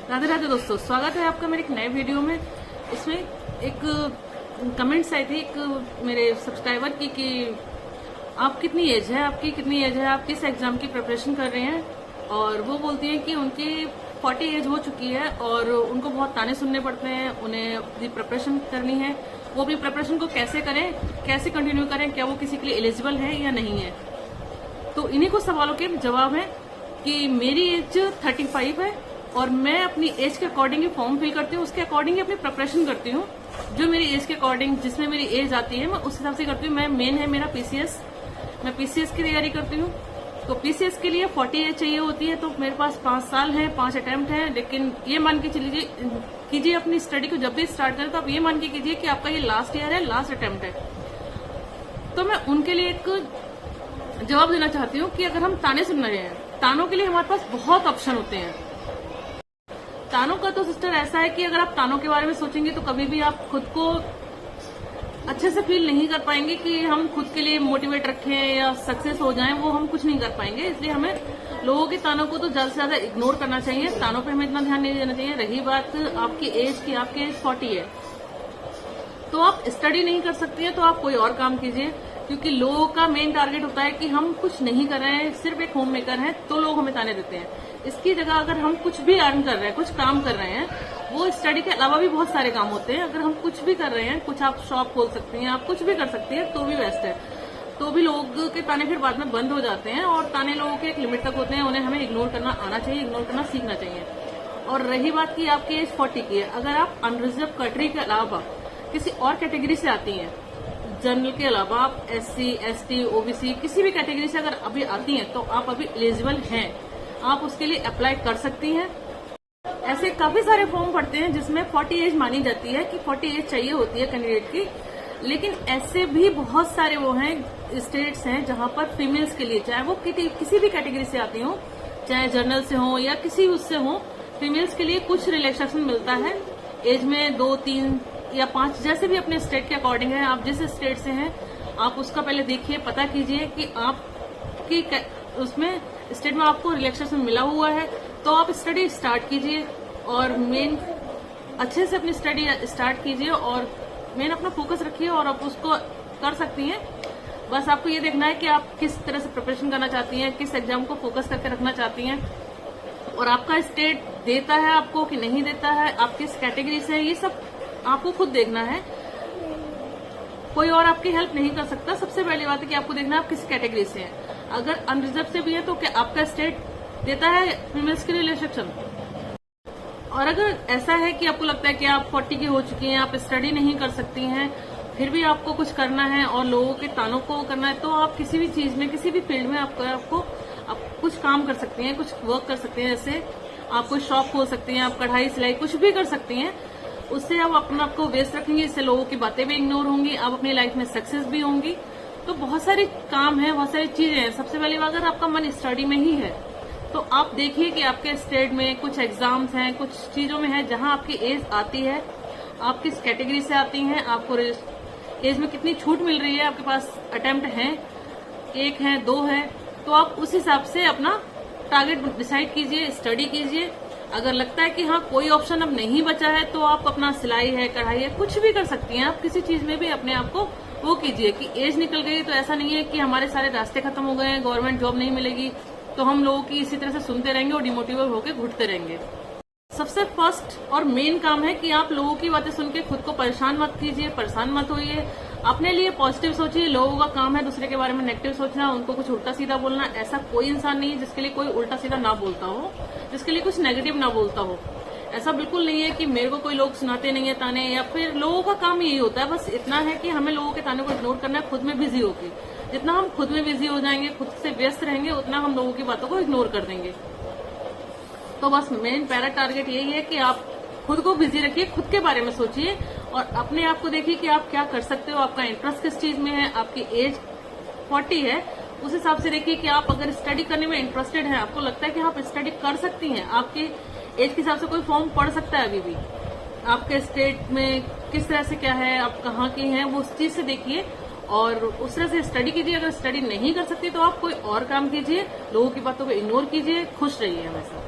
राधे राधे दोस्तों, स्वागत है आपका मेरे एक नए वीडियो में। इसमें एक कमेंट्स आई थी एक मेरे सब्सक्राइबर की कि आप कितनी एज है, आपकी कितनी एज है, आप किस एग्जाम की प्रिपरेशन कर रहे हैं। और वो बोलती हैं कि उनकी 40 एज हो चुकी है और उनको बहुत ताने सुनने पड़ते हैं, उन्हें अपनी प्रिपरेशन करनी है। वो अपनी प्रिपरेशन को कैसे करें, कैसे कंटिन्यू करें, क्या वो किसी के लिए एलिजिबल है या नहीं है। तो इन्हीं कुछ सवालों के जवाब है कि मेरी एज 35 है और मैं अपनी एज के अकॉर्डिंग ही फॉर्म फिल करती हूँ, उसके अकॉर्डिंग ही अपनी प्रिपरेशन करती हूँ। जो मेरी एज के अकॉर्डिंग, जिसमें मेरी एज आती है, मैं उस हिसाब से करती हूँ। मैं मेन है मेरा पीसीएस, मैं पीसीएस की तैयारी करती हूँ। तो पीसीएस के लिए 40 एज चाहिए होती है। तो मेरे पास 5 साल है, 5 अटेम्प्ट है। लेकिन ये मान के चलिए, कीजिए अपनी स्टडी को जब भी स्टार्ट करें तो आप ये मान के कीजिए कि आपका ये लास्ट ईयर है, लास्ट अटेम्प्ट है। तो मैं उनके लिए एक जवाब देना चाहती हूँ कि अगर हम ताने सुन रहे हैं, तानों के लिए हमारे पास बहुत ऑप्शन होते हैं। तानों का तो सिस्टर ऐसा है कि अगर आप तानों के बारे में सोचेंगे तो कभी भी आप खुद को अच्छे से फील नहीं कर पाएंगे कि हम खुद के लिए मोटिवेट रखें या सक्सेस हो जाएं, वो हम कुछ नहीं कर पाएंगे। इसलिए हमें लोगों के तानों को तो ज्यादा से ज्यादा इग्नोर करना चाहिए, तानों पे हमें इतना ध्यान नहीं देना चाहिए। रही बात आपकी एज की, आपकी एज 40 है तो आप स्टडी नहीं कर सकती हैं, तो आप कोई और काम कीजिए। क्योंकि लोगों का मेन टारगेट होता है कि हम कुछ नहीं कर रहे हैं, सिर्फ एक होम मेकर हैं, तो लोग हमें ताने देते हैं। इसकी जगह अगर हम कुछ भी अर्न कर रहे हैं, कुछ काम कर रहे हैं, वो स्टडी के अलावा भी बहुत सारे काम होते हैं। अगर हम कुछ भी कर रहे हैं, कुछ आप शॉप खोल सकती हैं, आप कुछ भी कर सकती हैं, तो भी बेस्ट है। तो भी लोगों के ताने फिर बाद में बंद हो जाते हैं और ताने लोगों के एक लिमिट तक होते हैं, उन्हें हमें इग्नोर करना आना चाहिए, इग्नोर करना सीखना चाहिए। और रही बात की आपकी एज 40 की है, अगर आप अनरिजर्व कैटेगरी के अलावा किसी और कैटेगरी से आती हैं, जनरल के अलावा आप SC, ST, OBC किसी भी कैटेगरी से अगर अभी आती हैं, तो आप अभी एलिजिबल हैं, आप उसके लिए अप्लाई कर सकती हैं। ऐसे काफी सारे फॉर्म पड़ते हैं जिसमें 40 एज मानी जाती है कि 40 एज चाहिए होती है कैंडिडेट की। लेकिन ऐसे भी बहुत सारे वो हैं, स्टेट्स हैं जहां पर फीमेल्स के लिए, चाहे वो किसी भी कैटेगरी से आती हो, चाहे जर्नल से हो या किसी उससे हो, फीमेल्स के लिए कुछ रिलैक्सेशन मिलता है एज में 2, 3 या 5, जैसे भी अपने स्टेट के अकॉर्डिंग है। आप जिस स्टेट से हैं आप उसका पहले देखिए, पता कीजिए कि आपकी उसमें स्टेट में आपको रिलैक्सेशन मिला हुआ है, तो आप स्टडी स्टार्ट कीजिए और मेन अच्छे से अपनी स्टडी स्टार्ट कीजिए और मेन अपना फोकस रखिए और आप उसको कर सकती हैं। बस आपको ये देखना है कि आप किस तरह से प्रिपरेशन करना चाहती हैं, किस एग्जाम को फोकस करके रखना चाहती हैं और आपका स्टेट देता है आपको कि नहीं देता है, आप किस कैटेगरी से है, ये सब आपको खुद देखना है। कोई और आपकी हेल्प नहीं कर सकता। सबसे पहली बात है कि आपको देखना है आप किस कैटेगरी से हैं। अगर अनरिजर्व से भी है तो क्या आपका स्टेट देता है फीमेल्स के लिए रिलैक्सेशन। और अगर ऐसा है कि आपको लगता है कि आप 40 की हो चुकी हैं, आप स्टडी नहीं कर सकती हैं, फिर भी आपको कुछ करना है और लोगों के तानों को करना है, तो आप किसी भी चीज में, किसी भी फील्ड में आपको कुछ काम कर सकती हैं, कुछ वर्क कर सकती हैं। जैसे आप कोई शॉप खोल सकती हैं, आप कढ़ाई सिलाई कुछ भी कर सकती हैं। उससे आप अपना आपको व्यस्त रखेंगे, इससे लोगों की बातें भी इग्नोर होंगी, आप अपनी लाइफ में सक्सेस भी होंगी। तो बहुत सारे काम हैं, बहुत सारी चीजें हैं। सबसे पहले अगर आपका मन स्टडी में ही है तो आप देखिए कि आपके स्टेट में कुछ एग्जाम्स हैं, कुछ चीजों में है जहां आपकी एज आती है, आप किस कैटेगरी से आती हैं, आपको एज में कितनी छूट मिल रही है, आपके पास अटेम्प्ट हैं, 1 है, 2 है, तो आप उस हिसाब से अपना टारगेट डिसाइड कीजिए, स्टडी कीजिए। अगर लगता है कि हाँ कोई ऑप्शन अब नहीं बचा है तो आप अपना सिलाई है, कढ़ाई है, कुछ भी कर सकती हैं। आप किसी चीज में भी अपने आप को वो कीजिए कि एज निकल गई तो ऐसा नहीं है कि हमारे सारे रास्ते खत्म हो गए हैं, गवर्नमेंट जॉब नहीं मिलेगी, तो हम लोगों की इसी तरह से सुनते रहेंगे और डिमोटिवेट होकर घुटते रहेंगे। सबसे फर्स्ट और मेन काम है कि आप लोगों की बातें सुन के खुद को परेशान मत कीजिए, परेशान मत होइए। अपने लिए पॉजिटिव सोचिए। लोगों का काम है दूसरे के बारे में नेगेटिव सोचना, उनको कुछ उल्टा सीधा बोलना। ऐसा कोई इंसान नहीं है जिसके लिए कोई उल्टा सीधा ना बोलता हो, जिसके लिए कुछ नेगेटिव ना बोलता हो। ऐसा बिल्कुल नहीं है कि मेरे को कोई लोग सुनाते नहीं है ताने, या फिर लोगों का काम यही होता है। बस इतना है कि हमें लोगों के ताने को इग्नोर करना है, खुद में बिजी होके। जितना हम खुद में बिजी हो जाएंगे, खुद से व्यस्त रहेंगे, उतना हम लोगों की बातों को इग्नोर कर देंगे। तो बस मेन पहला टारगेट यही है कि आप खुद को बिजी रखिए, खुद के बारे में सोचिए और अपने आप को देखिए कि आप क्या कर सकते हो, आपका इंटरेस्ट किस चीज में है। आपकी एज 40 है, उस हिसाब से देखिए कि आप अगर स्टडी करने में इंटरेस्टेड हैं, आपको लगता है कि आप स्टडी कर सकती हैं, आपकी एज के हिसाब से कोई फॉर्म पढ़ सकता है अभी भी, आपके स्टेट में किस तरह से क्या है, आप कहाँ की हैं, वो उस चीज से देखिए और उस तरह से स्टडी कीजिए। अगर स्टडी नहीं कर सकती तो आप कोई और काम कीजिए, लोगों की बातों को इग्नोर कीजिए, खुश रहिए हमेशा।